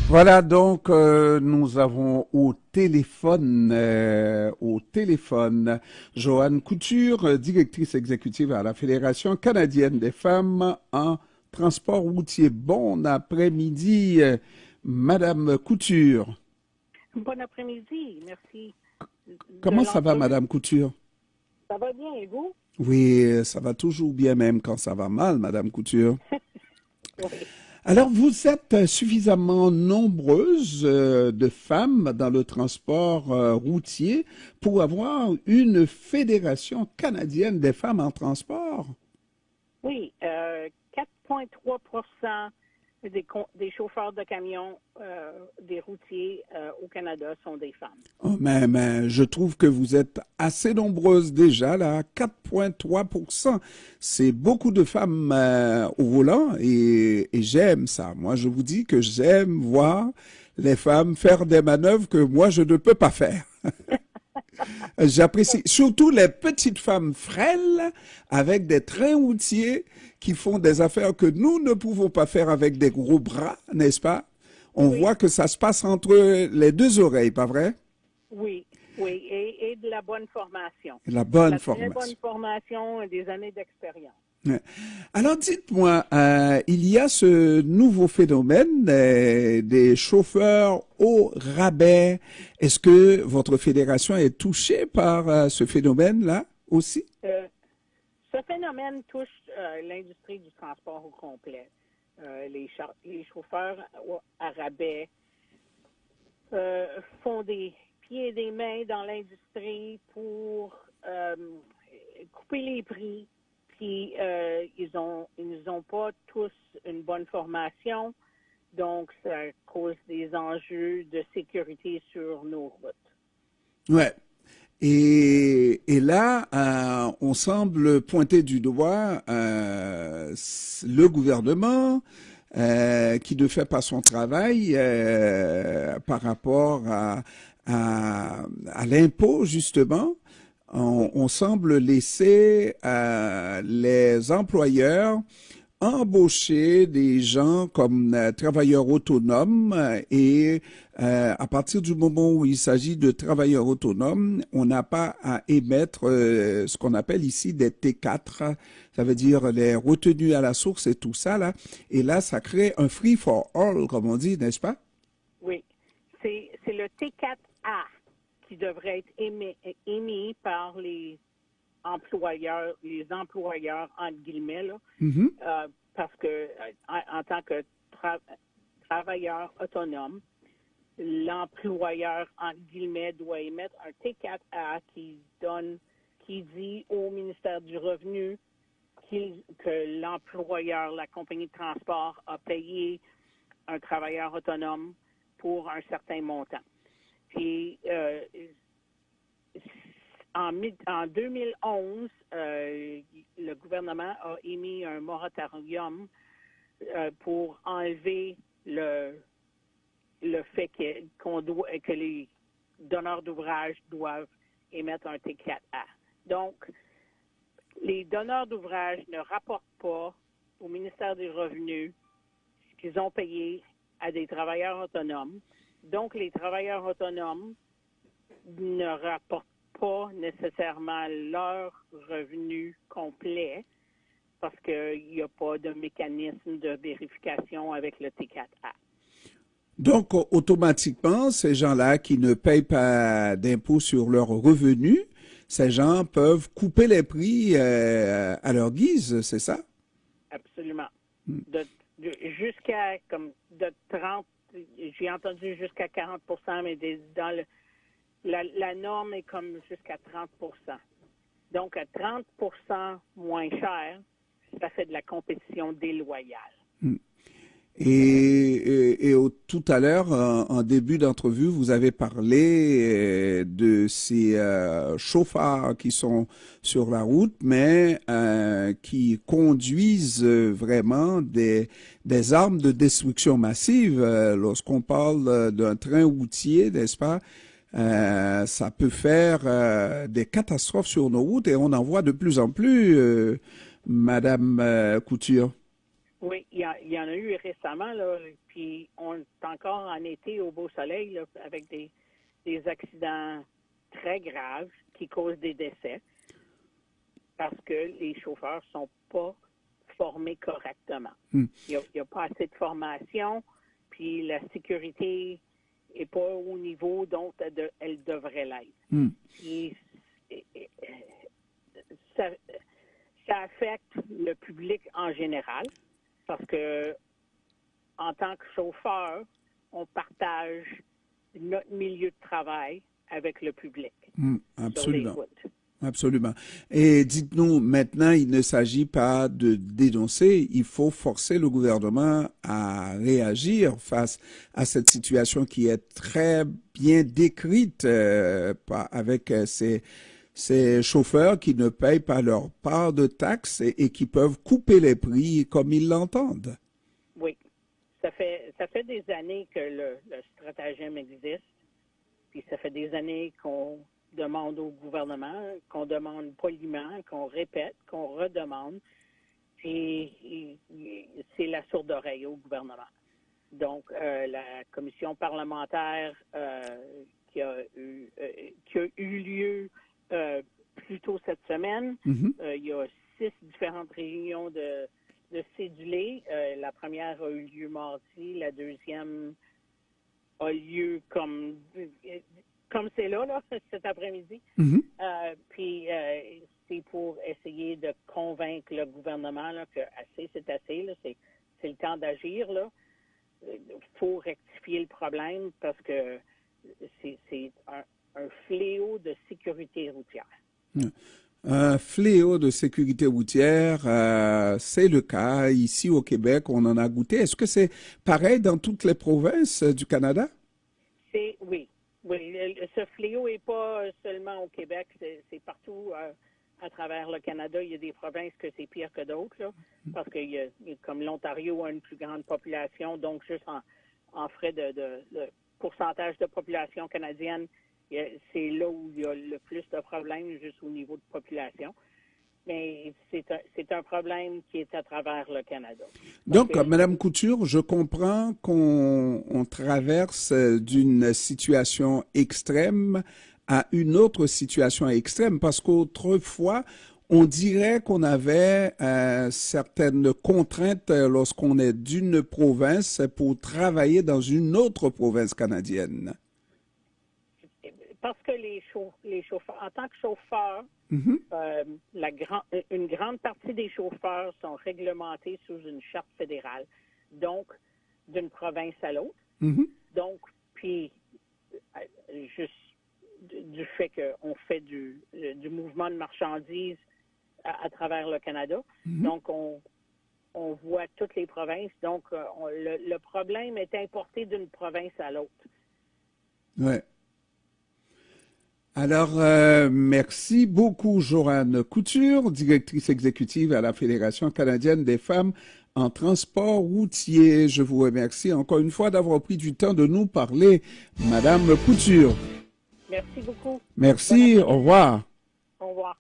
Voilà, donc nous avons au téléphone, Joanne Couture, directrice exécutive à la Fédération canadienne des femmes en transport routier. Bon après-midi, Madame Couture. Bon après-midi, merci de Comment ça va, l'entrevue. Madame Couture? Ça va bien et vous? Oui, ça va toujours bien, même quand ça va mal, Madame Couture. Oui. Alors, vous êtes suffisamment nombreuses de femmes dans le transport routier pour avoir une fédération canadienne des femmes en transport. Oui, 4,3% des chauffeurs de camions, des routiers au Canada sont des femmes. Oh, mais je trouve que vous êtes assez nombreuses déjà, là, 4,3%. C'est beaucoup de femmes au volant et j'aime ça. Moi, je vous dis que j'aime voir les femmes faire des manœuvres que moi, je ne peux pas faire. J'apprécie surtout les petites femmes frêles avec des trains routiers qui font des affaires que nous ne pouvons pas faire avec des gros bras, n'est-ce pas? On Oui, voit que ça se passe entre les deux oreilles, pas vrai? oui, oui, et de la bonne formation. La De bonne la très bonne formation. formation et des années d'expérience. Ouais. Alors dites-moi, il y a ce nouveau phénomène des chauffeurs au rabais. Est-ce que votre fédération est touchée par ce phénomène-là aussi? Euh, Ce phénomène touche l'industrie du transport au complet. Les chauffeurs à rabais font des pieds et des mains dans l'industrie pour couper les prix. Puis ils ont pas tous une bonne formation, donc ça cause des enjeux de sécurité sur nos routes. Ouais. Et là, on semble pointer du doigt le gouvernement qui ne fait pas son travail par rapport à l'impôt, justement. Oui, On semble laisser les employeurs embaucher des gens comme travailleurs autonomes et à partir du moment où il s'agit de travailleurs autonomes, on n'a pas à émettre ce qu'on appelle ici des T4, ça veut dire les retenues à la source et tout ça là. Et là, ça crée un free for all, comme on dit, n'est-ce pas? oui. C'est le T4A qui devrait être émis par les employeurs, entre guillemets, là, Mhm. parce que en tant que travailleur autonome, l'employeur, entre guillemets, doit émettre un T4A qui dit au ministère du Revenu que l'employeur, la compagnie de transport, a payé un travailleur autonome pour un certain montant. Puis, en 2011, le gouvernement a émis un moratorium pour enlever le fait que les donneurs d'ouvrage doivent émettre un T4A. Donc, les donneurs d'ouvrage ne rapportent pas au ministère des Revenus ce qu'ils ont payé à des travailleurs autonomes. Donc, les travailleurs autonomes ne rapportent pas nécessairement leur revenu complet parce qu'il n'y a pas de mécanisme de vérification avec le T4A. Donc, automatiquement, ces gens-là qui ne payent pas d'impôts sur leurs revenus, ces gens peuvent couper les prix à leur guise, c'est ça? Absolument. Jusqu'à comme de 30, j'ai entendu jusqu'à 40 mais dans la norme est comme jusqu'à 30. Donc, à 30 moins cher, ça fait de la compétition déloyale. Tout à l'heure, en début d'entrevue, vous avez parlé de ces chauffards qui sont sur la route, mais qui conduisent vraiment des armes de destruction massive. Lorsqu'on parle d'un train routier, n'est-ce pas? Ça peut faire des catastrophes sur nos routes et on en voit de plus en plus, Madame Couture. Oui, il y en a eu récemment, là, puis on est encore en été au beau soleil, là, avec des accidents très graves qui causent des décès parce que les chauffeurs ne sont pas formés correctement. Il n'y a pas assez de formation, puis la sécurité n'est pas au niveau dont elle devrait l'être. Puis, ça affecte le public en général parce que en tant que chauffeur, on partage notre milieu de travail avec le public. Absolument. Absolument. Et dites-nous, maintenant, il ne s'agit pas de dénoncer, il faut forcer le gouvernement à réagir face à cette situation qui est très bien décrite avec ces chauffeurs qui ne payent pas leur part de taxes et qui peuvent couper les prix comme ils l'entendent. Oui. Ça fait des années que le stratagème existe, puis ça fait des années qu'on demande au gouvernement, qu'on demande poliment, qu'on répète, qu'on redemande, puis c'est la sourde oreille au gouvernement. Donc, la commission parlementaire qui a eu lieu plus tôt cette semaine, il y a 6 différentes réunions de cédulés. La première a eu lieu mardi, la deuxième a lieu comme c'est là, cet après-midi. Puis c'est pour essayer de convaincre le gouvernement là, que assez, c'est assez, là, c'est le temps d'agir. Il faut rectifier le problème parce que c'est un fléau de sécurité routière. Un fléau de sécurité routière, c'est le cas ici au Québec, on en a goûté. Est-ce que c'est pareil dans toutes les provinces du Canada? Oui. Ce fléau n'est pas seulement au Québec, c'est partout à travers le Canada. Il y a des provinces que c'est pire que d'autres, là, parce que comme l'Ontario a une plus grande population, donc juste en frais de pourcentage de population canadienne, c'est là où il y a le plus de problèmes, juste au niveau de population. Mais c'est un problème qui est à travers le Canada. Donc, Madame Couture, je comprends qu'on traverse d'une situation extrême à une autre situation extrême, parce qu'autrefois, on dirait qu'on avait certaines contraintes lorsqu'on est d'une province pour travailler dans une autre province canadienne. Parce que les chauffeurs, en tant que chauffeurs, une grande partie des chauffeurs sont réglementés sous une charte fédérale, donc d'une province à l'autre. Donc, puis, juste du fait qu'on fait du mouvement de marchandises à travers le Canada, donc on voit toutes les provinces. Donc, le problème est importé d'une province à l'autre. Oui. Alors, merci beaucoup, Joanne Couture, directrice exécutive à la Fédération canadienne des femmes en transport routier. Je vous remercie encore une fois d'avoir pris du temps de nous parler, Madame Couture. Merci beaucoup. Merci, au revoir. Au revoir.